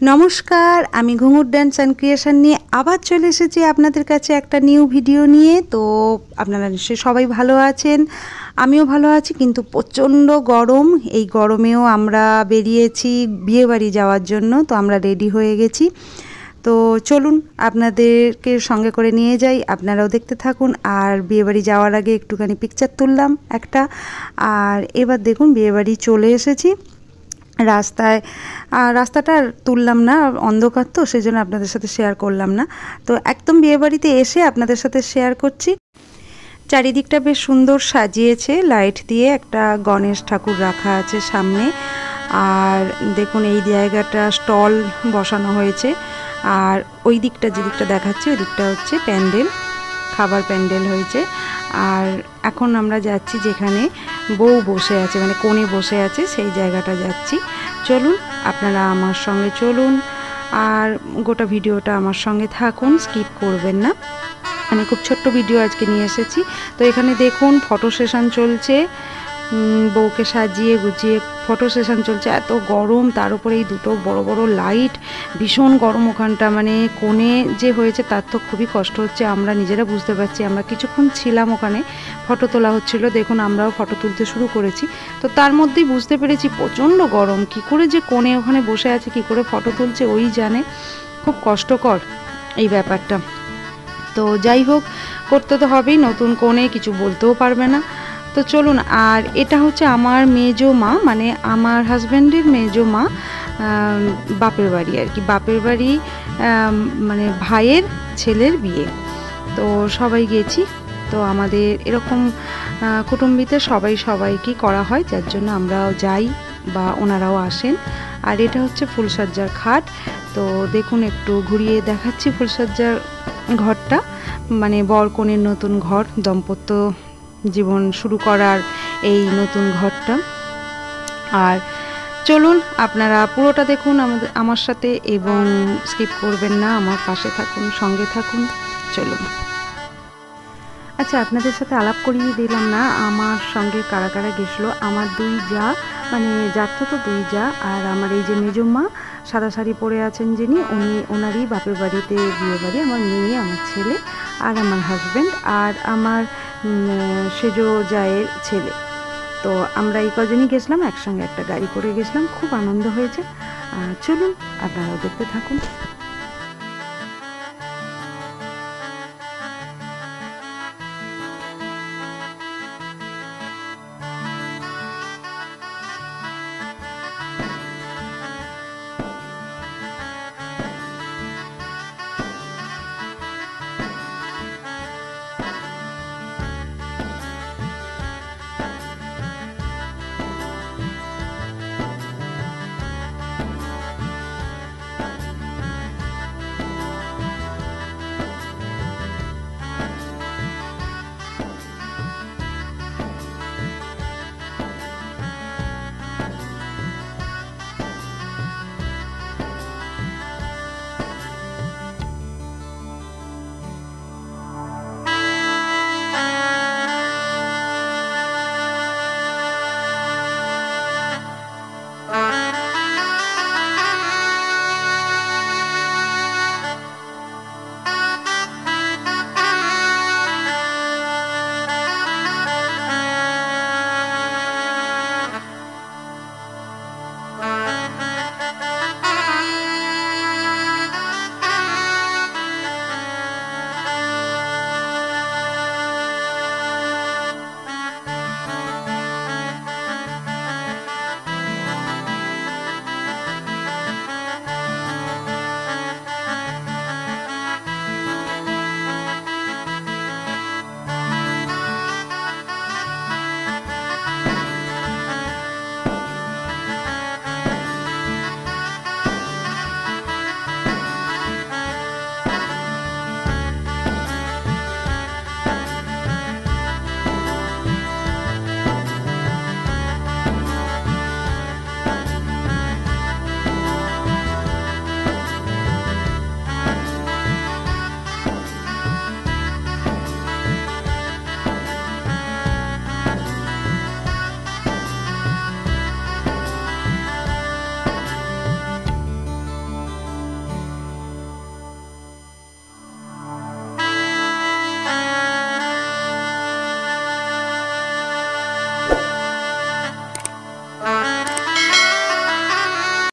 নমস্কার, আমি ঘুঙুর ড্যান্স অ্যান্ড ক্রিয়েশন নিয়ে আবার চলে এসেছি আপনাদের কাছে একটা নিউ ভিডিও নিয়ে। তো আপনারা নিশ্চয়ই সবাই ভালো আছেন, আমিও ভালো আছি। কিন্তু প্রচণ্ড গরম, এই গরমেও আমরা বেরিয়েছি বিয়েবাড়ি যাওয়ার জন্য। তো আমরা রেডি হয়ে গেছি। তো চলুন আপনাদেরকে সঙ্গে করে নিয়ে যাই, আপনারাও দেখতে থাকুন। আর বিয়েবাড়ি যাওয়ার আগে একটুখানি পিকচার তুললাম একটা। আর এবার দেখুন বিয়েবাড়ি চলে এসেছি। রাস্তাটা তুললাম না, অন্ধকার তো, সেই জন্য আপনাদের সাথে শেয়ার করলাম না। তো একদম বিয়েবাড়িতে এসে আপনাদের সাথে শেয়ার করছি। চারিদিকটা বেশ সুন্দর সাজিয়েছে লাইট দিয়ে, একটা গণেশ ঠাকুর রাখা আছে সামনে। আর দেখুন এই জায়গাটা স্টল বসানো হয়েছে। আর ওই দিকটা যে দিকটা দেখাচ্ছে ওই দিকটা হচ্ছে প্যান্ডেল, খাবার প্যান্ডেল হয়েছে। আর এখন আমরা যাচ্ছি যেখানে বউ বসে আছে, মানে কোণে বসে আছে, সেই জায়গাটা যাচ্ছি। চলুন আপনারা আমার সঙ্গে চলুন, আর গোটা ভিডিওটা আমার সঙ্গে থাকুন, স্কিপ করবেন না। আমি খুব ছোট্ট ভিডিও আজকে নিয়ে এসেছি। তো এখানে দেখুন ফটো সেশন চলছে, বউকে সাজিয়ে গুছিয়ে ফটো সেশন চলছে। এত গরম, তার উপরে এই দুটো বড় বড় লাইট, ভীষণ গরম ওখানটা। মানে কোণে যে হয়েছে তার তো খুবই কষ্ট হচ্ছে, আমরা নিজেরা বুঝতে পারছি। আমরা কিছুক্ষণ ছিলাম ওখানে, ফটো তোলা হচ্ছিল, দেখুন আমরাও ফটো তুলতে শুরু করেছি। তো তার মধ্যেই বুঝতে পেরেছি প্রচণ্ড গরম। কি করে যে কোণে ওখানে বসে আছে, কি করে ফটো তুলছে ওই জানে। খুব কষ্টকর এই ব্যাপারটা। তো যাই হোক, করতে তো হবেই, নতুন কোণে কিছু বলতেও পারবে না। তো চলুন। আর এটা হচ্ছে আমার মেজো মা, মানে আমার হাজব্যান্ডের মেজো মা, বাপের বাড়ি আর কি, বাপের বাড়ি, মানে ভাইয়ের ছেলের বিয়ে। তো সবাই গেছি। তো আমাদের এরকম কুটুম্বিতে সবাইকে করা হয়, যার জন্য আমরাও যাই বা ওনারাও আসেন। আর এটা হচ্ছে ফুলসজ্জার খাট। তো দেখুন একটু ঘুরিয়ে দেখাচ্ছি ফুলসজ্জার ঘরটা, মানে বর কনের নতুন ঘর, দাম্পত্য জীবন শুরু করার এই নতুন ঘরটা। আর চলুন আপনারা পুরোটা দেখুন আমার সাথে, এবং স্কিপ করবেন না, আমার পাশে থাকুন, সঙ্গে থাকুন। চলুন। আচ্ছা, আপনাদের সাথে আলাপ করিয়ে দিলাম না আমার সঙ্গে কারা কারা গেছিলো। আমার দুই যা, মানে যার তো দুই যা, আর আমার এই যে মেজম্মা সাদা শাড়ি পরে আছেন যিনি, ওনারই বাপের বাড়িতে বিয়ে বাড়ি, আমার মেয়ে, আমার ছেলে, আর আমার হাজব্যান্ড, আর আমার সেজো জায়ের ছেলে। তো আমরা এই কজনই গেছিলাম, একসঙ্গে একটা গাড়ি করে গেছিলাম, খুব আনন্দ হয়েছে। চলুন আপনারাও দেখতে থাকুন।